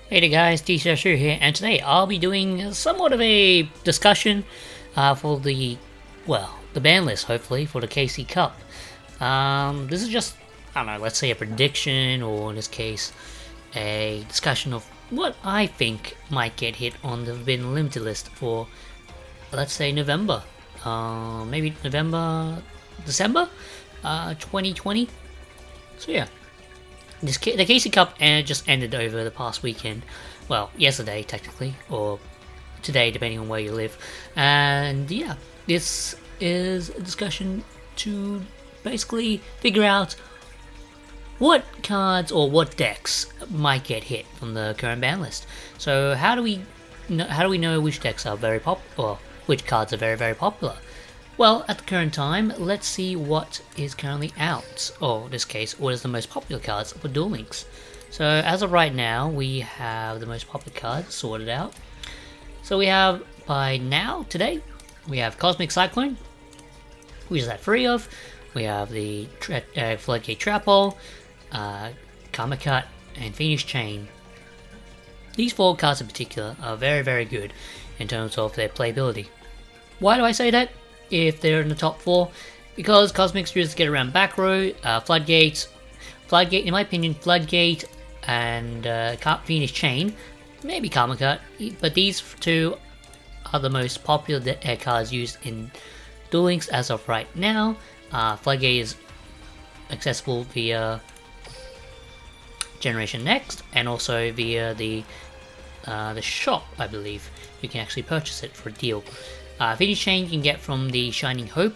Hey there guys, DCRS here, and today I'll be doing somewhat of a discussion for the ban list, hopefully, for the KC Cup. This is just, I don't know, let's say a prediction, or in this case, a discussion of what I think might get hit on the bin limited list for, let's say, November. Maybe November, December 2020. So yeah. The KC Cup just ended over the past weekend. Well, yesterday technically, or today, depending on where you live. And yeah, this is a discussion to basically figure out what cards or what decks might get hit from the current ban list. So how do we know which decks are very popular, or which cards are very popular? Well, at the current time, let's see what is currently out, or in this case, what is the most popular cards for Duel Links. So as of right now, we have the most popular cards sorted out. So we have, by now, today, we have Cosmic Cyclone, which is at 3 of. We have the Floodgate Trapple, Karma Cut, and Phoenix Chain. These 4 cards in particular are very good in terms of their playability. Why do I say that? If they're in the top 4, because Cosmics just get around back row, Floodgate, in my opinion, Floodgate and Phoenix Chain, maybe Karma Cut, but these 2 are the most popular cards used in Duel Links as of right now. Floodgate is accessible via Generation Next, and also via the shop, I believe. You can actually purchase it for a deal. Phoenix Chain you can get from the Shining Hope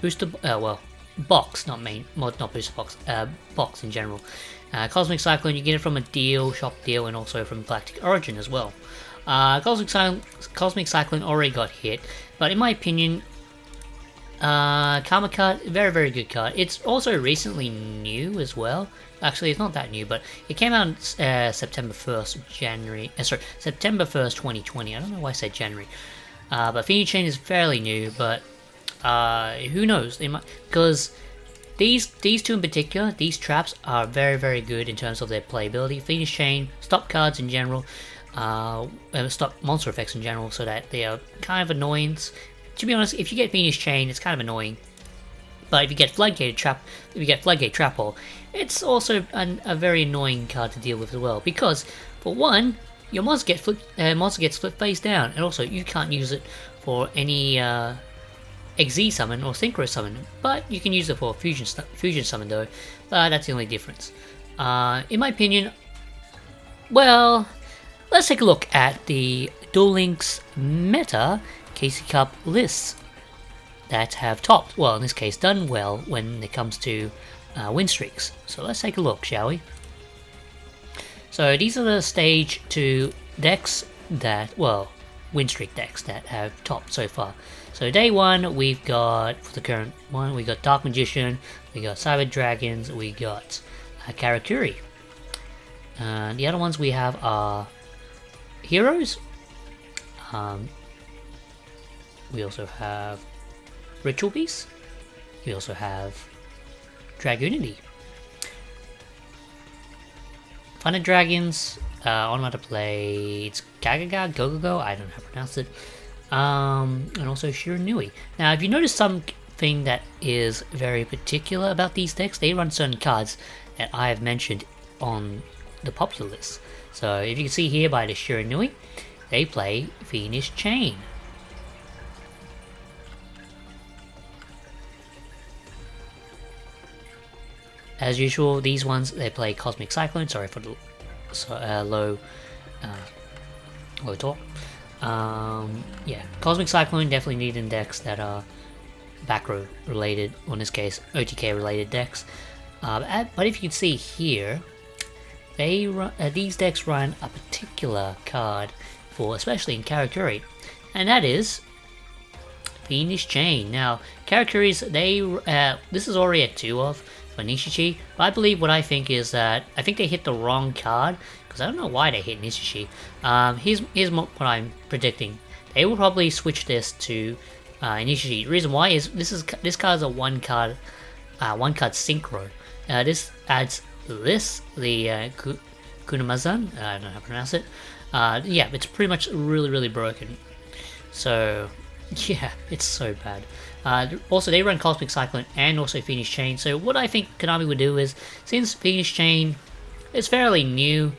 booster, box, not booster box, box in general. Cosmic Cyclone you get it from a deal, shop deal, and also from Galactic Origin as well. Cosmic Cyclone already got hit, but in my opinion, Karma Cut, very good card. It's also recently new as well. Actually, it's not that new, but it came out September 1st, September 1st, 2020. I don't know why I said January. But Phoenix Chain is fairly new, but who knows? They might, because these 2 in particular, these traps are very good in terms of their playability. Phoenix Chain stop cards in general, stop monster effects in general, so that they are kind of annoying. To be honest, if you get Phoenix Chain, it's kind of annoying. But if you get Floodgate Trapple, it's also a very annoying card to deal with as well. Because for one, your monster gets flipped face down, and also you can't use it for any XZ summon or Synchro summon, but you can use it for fusion summon though. That's the only difference. In my opinion, well, let's take a look at the Duel Links meta KC Cup lists that have topped, well in this case done well when it comes to win streaks. So let's take a look, shall we? So these are the stage 2 decks that, well, win streak decks that have topped so far. So day 1 we've got, for the current one, we got Dark Magician, we got Cyber Dragons, we got Karakuri. The other ones we have are Heroes. We also have Ritual Beast. We also have Dragunity. Fun and Dragons, on how to play, it's Gagaga, Gogogo, I don't know how to pronounce it, and also Shiranui. Now, if you notice something that is very particular about these decks, they run certain cards that I have mentioned on the popular list. So, if you can see here by the Shiranui, they play Phoenix Chain. As usual, these ones, they play Cosmic Cyclone, sorry for the low talk. Yeah, Cosmic Cyclone definitely need in decks that are back row related, or in this case, OTK related decks. But if you can see here, these decks run a particular card for, especially in Karakuri, and that is Phoenix Chain. Now, Karakuri's, this is already at 2 of for Nishichi, but I believe what I think is that I think they hit the wrong card, because I don't know why they hit Nishichi. Here's what I'm predicting. They will probably switch this to Nishichi. The reason why is this card is a one card synchro. This adds the Kunamazan, I don't know how to pronounce it. Yeah, it's pretty much really broken. So, yeah, it's so bad. Also, they run Cosmic Cyclone and also Phoenix Chain. So what I think Konami would do is, since Phoenix Chain is fairly new,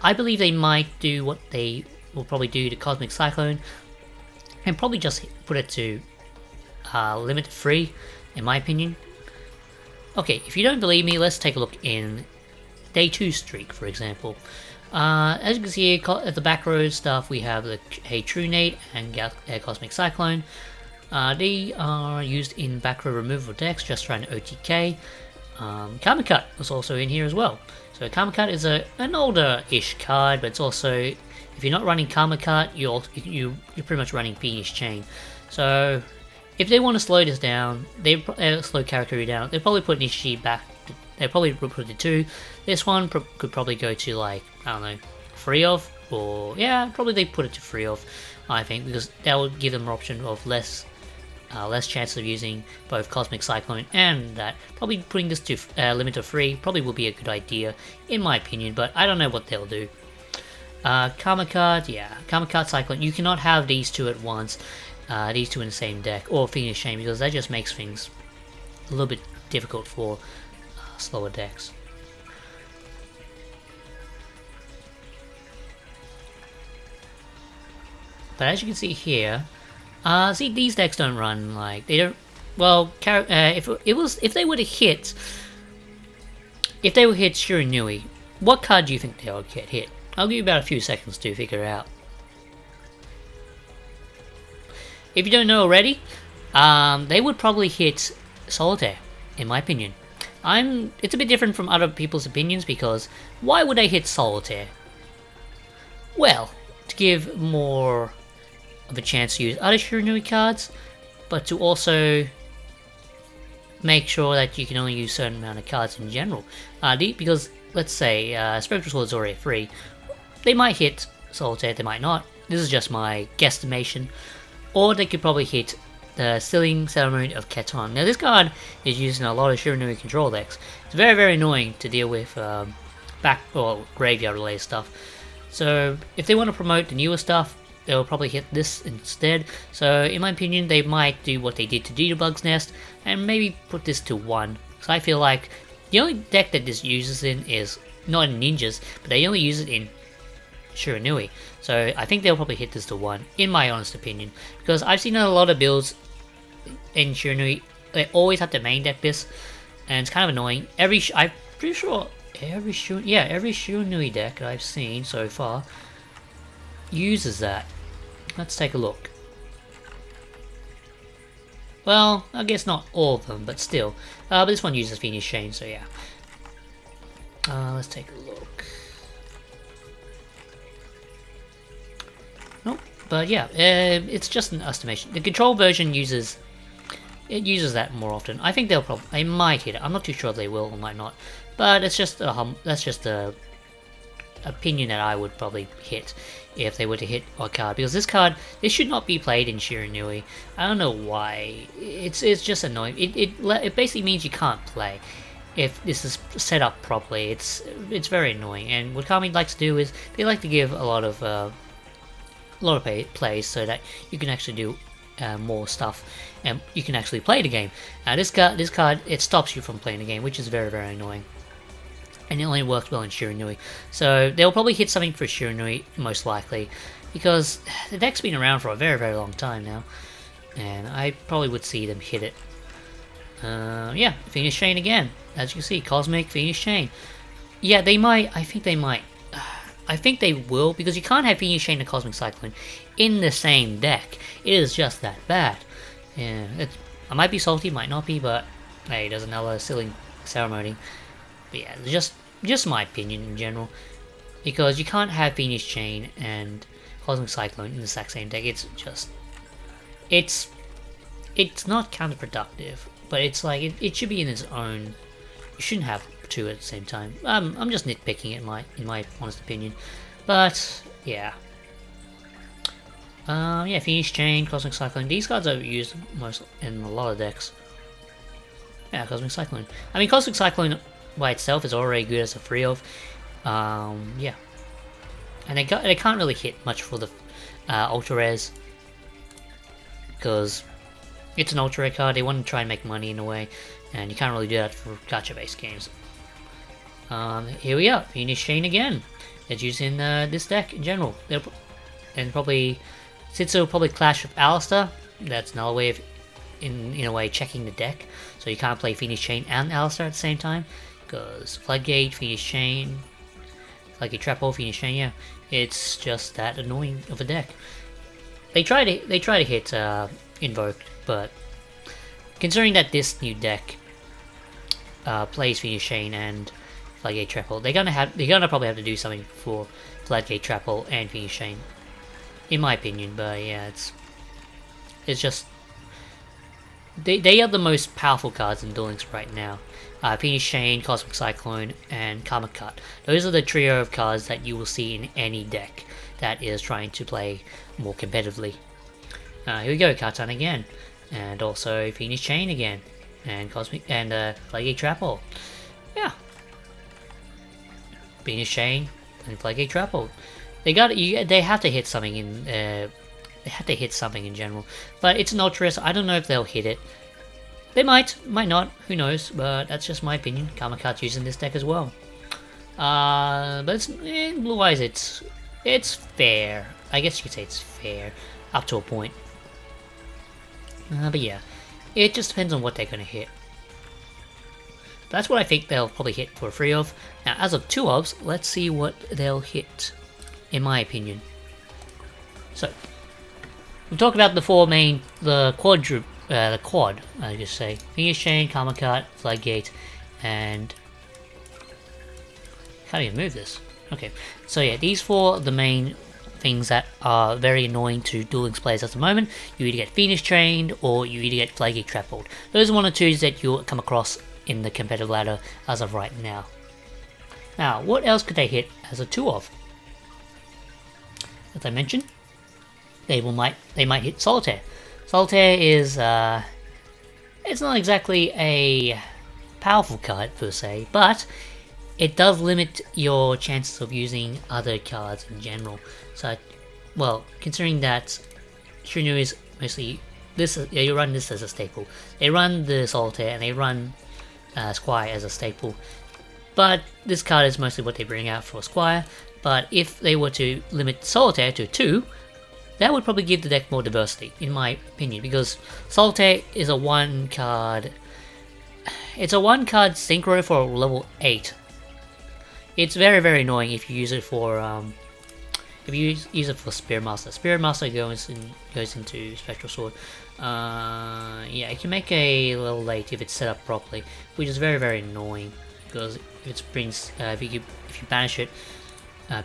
I believe they might do what they will probably do to Cosmic Cyclone, and probably just put it to limited free, in my opinion. Okay, if you don't believe me, let's take a look in Day 2 Streak, for example. As you can see here, at the back row stuff, we have the Hey True Nate and Cosmic Cyclone. They are used in back row removal decks, just around OTK. Karma Cut was also in here as well. So Karma Cut is an older-ish card, but it's also, if you're not running Karma Cut, you're pretty much running Phoenix Chain. So if they want to slow this down, they slow Karakuri down, they probably put Nishi back. They probably put it to 2. This one could probably go to, like, I don't know, 3 of, or yeah, probably they put it to 3 of, I think, because that would give them an option of less chance of using both Cosmic Cyclone and that. Probably putting this to limit of 3 probably will be a good idea, in my opinion, but I don't know what they'll do. Karma Card, yeah, Karma Card Cyclone, you cannot have these two at once, these two in the same deck, or Phoenix Chain, because that just makes things a little bit difficult for slower decks. But as you can see here, see, these decks don't run, like, they don't, well, if they were to hit, Shiranui, what card do you think they would get hit? I'll give you about a few seconds to figure it out. If you don't know already, they would probably hit Solitaire, in my opinion. It's a bit different from other people's opinions, because why would they hit Solitaire? Well, to give more of a chance to use other Shiranui cards, but to also make sure that you can only use a certain amount of cards in general. Because, let's say, Spectral Sword is already free, they might hit Solitaire, they might not. This is just my guesstimation. Or they could probably hit the Sealing Ceremony of Keton. Now, this card is used in a lot of Shiranui control decks. It's very annoying to deal with graveyard related stuff. So, if they want to promote the newer stuff, they'll probably hit this instead. So, in my opinion, they might do what they did to Jitterbug's Nest and maybe put this to 1. So, I feel like the only deck that this uses in is not in Ninjas, but they only use it in Shiranui. So, I think they'll probably hit this to 1, in my honest opinion. Because I've seen a lot of builds in Shiranui, they always have to main deck this, and it's kind of annoying. I'm pretty sure every Shiranui deck that I've seen so far uses that. Let's take a look. Well, I guess not all of them, but still. But this one uses Phoenix Chain, so yeah. Let's take a look. Nope, but yeah, it's just an estimation. The control version uses that more often. I think they might hit it. I'm not too sure if they will or might not, but it's just that's just a opinion that I would probably hit if they were to hit a card, because this should not be played in Shiranui. I don't know why. It's just annoying. It basically means you can't play if this is set up properly. It's very annoying. And what Konami likes to do is they like to give a lot of plays so that you can actually do more stuff and you can actually play the game. This card, it stops you from playing the game, which is very annoying. And it only works well in Shiranui. So they'll probably hit something for Shiranui, most likely, because the deck's been around for a very long time now, and I probably would see them hit it. Yeah, Phoenix Chain again. As you can see, Cosmic, Phoenix Chain. Yeah, they might. I think they might. I think they will, because you can't have Phoenix Chain and Cosmic Cyclone in the same deck. It is just that bad. Yeah, I might be salty, might not be, but hey, there's another Sealing Ceremony. But yeah, just my opinion in general, because you can't have Phoenix Chain and Cosmic Cyclone in the exact same deck. It's not counterproductive, but it's like it should be in its own. You shouldn't have two at the same time. I'm just nitpicking it in my honest opinion, but yeah. Yeah, Phoenix Chain, Cosmic Cyclone. These cards are used most in a lot of decks. Yeah, Cosmic Cyclone. I mean, Cosmic Cyclone by itself is already good as a free of. Yeah. And they can't really hit much for the ultra rares, because it's an ultra rare card. They want to try and make money in a way, and you can't really do that for gacha based games. Here we are, Phoenix Chain again. It's using this deck in general. And probably, since it'll probably clash with Alistair, that's another way of, in a way, checking the deck. So you can't play Phoenix Chain and Alistair at the same time, because Floodgate, Phoenix Chain, Floodgate Trapple, Phoenix Chain, yeah, it's just that annoying of a deck. They try to hit Invoke, but considering that this new deck plays Phoenix Chain and Floodgate Trapple, they're gonna probably have to do something for Floodgate Trapple and Phoenix Chain, in my opinion. But yeah, it's just they are the most powerful cards in Duel Links right now. Phoenix Chain, Cosmic Cyclone, and Karma Cut. Those are the trio of cards that you will see in any deck that is trying to play more competitively. Here we go, Katan again, and also Phoenix Chain again, and Cosmic and Floodgate Trapple. Yeah, Phoenix Chain and Floodgate Trapple. They have to hit something in. They have to hit something in general, but it's an ultra, so I don't know if they'll hit it. They might not, who knows, but that's just my opinion. Karma Cut's using this deck as well. But in Blue Eyes, it's fair. I guess you could say it's fair, up to a point. But yeah, it just depends on what they're going to hit. That's what I think they'll probably hit for 3 of. Now, as of 2 ofs, let's see what they'll hit, in my opinion. So, we'll talk about the 4 main, the quad, I just say. Phoenix Chain, Karma Cut, Floodgate, and... Can't even move this. Okay, so yeah, these 4 are the main things that are very annoying to Duel Links players at the moment. You either get Phoenix Chained, or you either get Floodgate Trappled. Those are 1 or 2s that you'll come across in the competitive ladder as of right now. Now, what else could they hit as a 2 of? As I mentioned, they might hit Solitaire. Solitaire is it's not exactly a powerful card per se, but it does limit your chances of using other cards in general. So, well, considering that Shiranui is mostly this, you run this as a staple. They run the Solitaire and they run Squire as a staple, but this card is mostly what they bring out for Squire. But if they were to limit Solitaire to 2, that would probably give the deck more diversity, in my opinion, because Solitaire is a 1 card. It's a 1 card synchro for level 8. It's very, very annoying if you use it for use it for Spirit Master. Spirit Master goes into Spectral Sword. Yeah, it can make a little late if it's set up properly, which is very, very annoying, because if it brings if you banish it.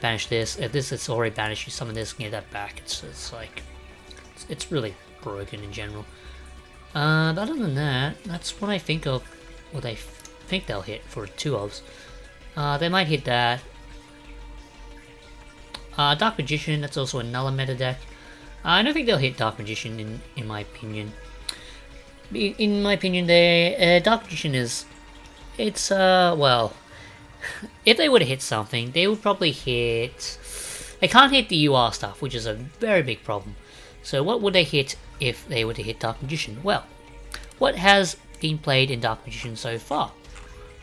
Banish this. If this is already banished, you summon this and get that back. It's like it's really broken in general. But other than that, that's what I think of. What I think they'll hit for 2 ofs. They might hit that. Dark Magician. That's also another meta deck. I don't think they'll hit Dark Magician in my opinion. In my opinion, Dark Magician is well. If they were to hit something, they would probably hit... They can't hit the UR stuff, which is a very big problem. So what would they hit if they were to hit Dark Magician? Well, what has been played in Dark Magician so far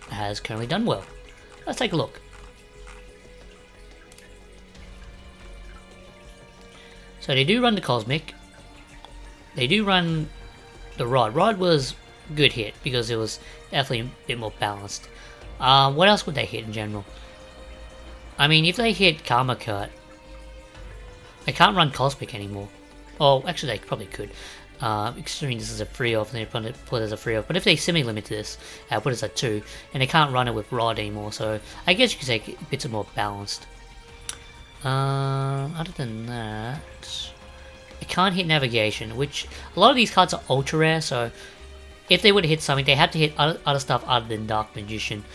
has currently done well. Let's take a look. So they do run the Cosmic. They do run the Rod. Rod was a good hit, because it was definitely a bit more balanced. What else would they hit in general? I mean, if they hit Karma Cut, they can't run Cosmic anymore. Oh, actually they probably could. Considering this is a 3 off, and they put it as a 3 off. But if they semi-limit this, put it as a 2, and they can't run it with Rod anymore, so I guess you could say it's more balanced. Other than that, it can't hit Navigation, which a lot of these cards are ultra rare, so if they were to hit something, they had to hit other stuff other than Dark Magician.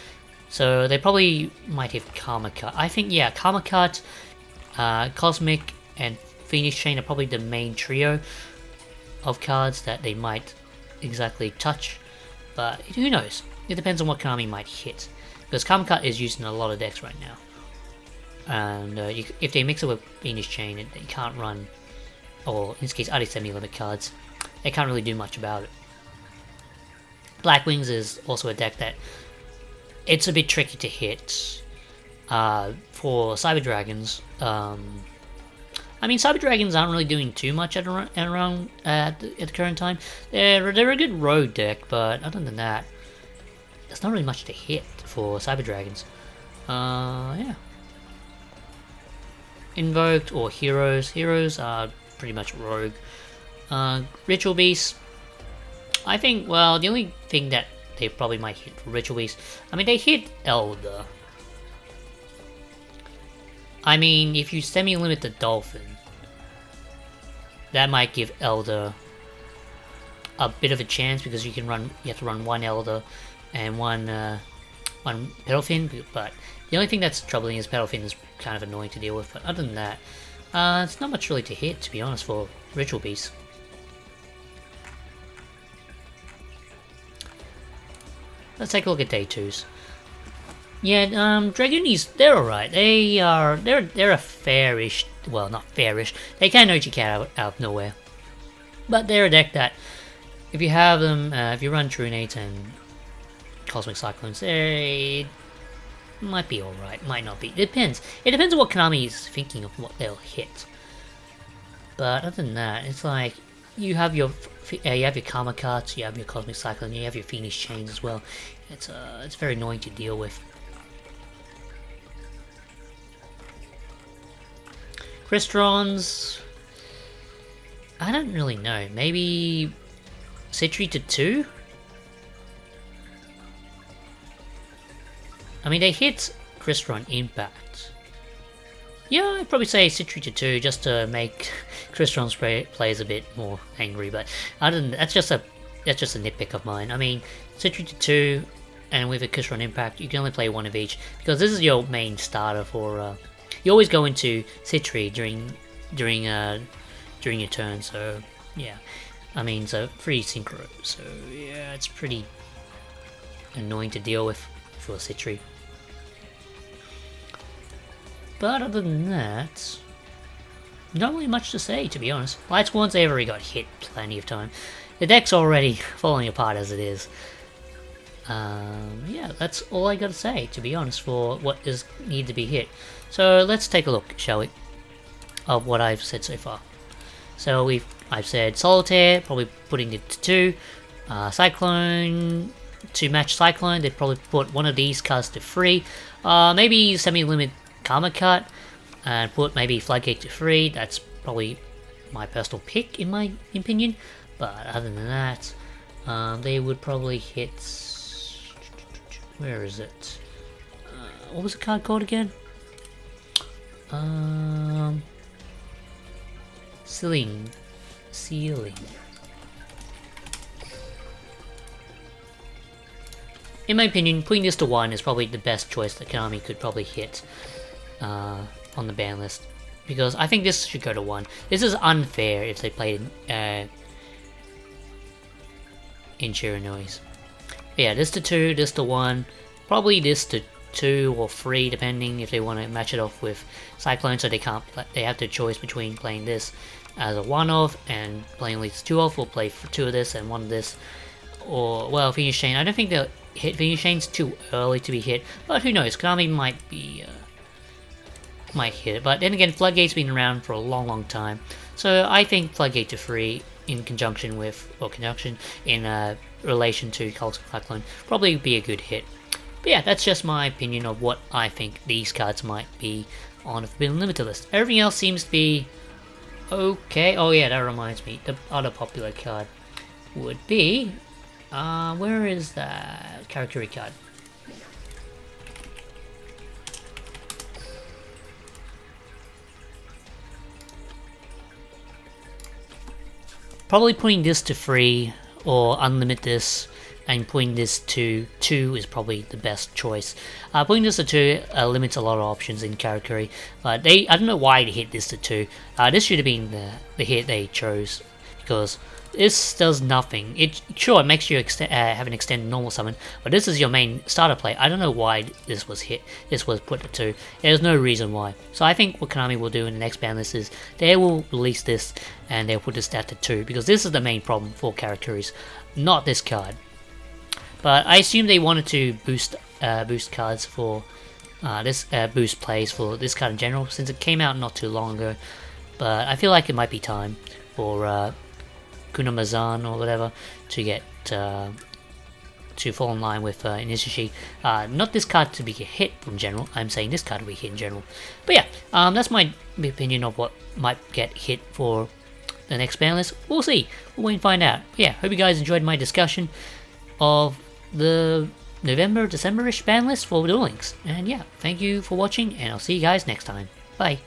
So they probably might hit Karma Cut. I think, yeah, Karma Cut, Cosmic, and Phoenix Chain are probably the main trio of cards that they might exactly touch. But who knows? It depends on what Konami might hit. Because Karma Cut is used in a lot of decks right now. and if they mix it with Venus Chain, they can't run, or in this case, other semi-limit cards. They can't really do much about it. Black Wings is also a deck that it's a bit tricky to hit. For Cyber Dragons, I mean, Cyber Dragons aren't really doing too much at the current time. They're a good road deck, but other than that, there's not really much to hit for Cyber Dragons. Yeah. Invoked or Heroes. Heroes are pretty much rogue. Ritual Beasts. I think, well, the only thing that they probably might hit for Ritual Beasts, I mean, they hit Elder. I mean, if you semi-limit the Dolphin, that might give Elder a bit of a chance, because you have to run one Elder and one Pedalfin, but the only thing that's troubling is Pedalfin is kind of annoying to deal with, but other than that, it's not much really to hit, to be honest, for Ritual Beast. Let's take a look at day 2s. Yeah, Dragoonis, they're alright. They're a fairish, well, not fairish. They can Oji Cat out of nowhere. But they're a deck that, if you have them, if you run Truenates and Cosmic Cyclones, they might be alright, might not be. It depends. It depends on what Konami is thinking of what they'll hit. But other than that, it's like, you have your Karma cards, you have your Cosmic Cyclone, you have your Phoenix Chains as well. It's very annoying to deal with. Crystons, I don't really know. Maybe Citri to 2? I mean, they hit Crystron Impact. Yeah, I'd probably say Citri to 2 just to make Crystron's players a bit more angry. But other than that's just a nitpick of mine. I mean, Citri to 2, and with a Crystron Impact, you can only play one of each, because this is your main starter for. You always go into Citri during your turn, so yeah. I mean, so free synchro, so yeah, it's pretty annoying to deal with for Citri. But other than that, not really much to say, to be honest. Light Squadrons, they've already got hit plenty of time. The deck's already falling apart as it is. Yeah, that's all I gotta say, to be honest, for what is need to be hit. So let's take a look, shall we, of what I've said so far. So I've said Solitaire, probably putting it to 2. Cyclone, to match Cyclone, they'd probably put one of these cards to 3. Maybe semi-limit Karma Cut, and put maybe Floodgate to 3. That's probably my personal pick, in my opinion. But other than that, they would probably hit. Where is it? What was the card called again? Ceiling. In my opinion, putting this to 1 is probably the best choice that Konami could probably hit on the ban list, because I think this should go to 1. This is unfair if they played in Shiranui's. Yeah, this to 2, this to 1, probably this to 2 or 3, depending if they want to match it off with Cyclone, so they have the choice between playing this as a 1-off and playing at least 2-off, or play for 2 of this and 1 of this, or, well, Phoenix Chain. I don't think they'll hit Phoenix Chain's too early to be hit, but who knows, Konami might hit it. But then again, Floodgate's been around for a long time, so I think Floodgate to 3 in conjunction with, or conjunction in relation to Cult of Cyclone, probably be a good hit. But yeah, that's just my opinion of what I think these cards might be on a Forbidden Limited list. Everything else seems to be okay. Oh yeah, that reminds me, the other popular card would be, where is that Karakuri card? Probably putting this to 3, or unlimit this, and putting this to 2 is probably the best choice. Putting this to 2 limits a lot of options in Karakuri, but I don't know why they hit this to 2. This should have been the hit they chose, because This does nothing. It makes you have an extended normal summon, but this is your main starter play. I don't know why this was put to 2. There's no reason why. So I think what Konami will do in the next ban list is they will release this and they'll put this stat to 2, because this is the main problem for Karakuris, not this card. But I assume they wanted to boost cards for boost plays for this card in general, since it came out not too long ago. But I feel like it might be time for Kunamazan or whatever to get to fall in line with Inishishi. Not this card to be a hit in general, I'm saying this card to be a hit in general. But yeah, that's my opinion of what might get hit for the next ban list. We'll see, we'll wait and find out. But yeah, hope you guys enjoyed my discussion of the November, December-ish ban list for Duel Links. And yeah, thank you for watching, and I'll see you guys next time. Bye.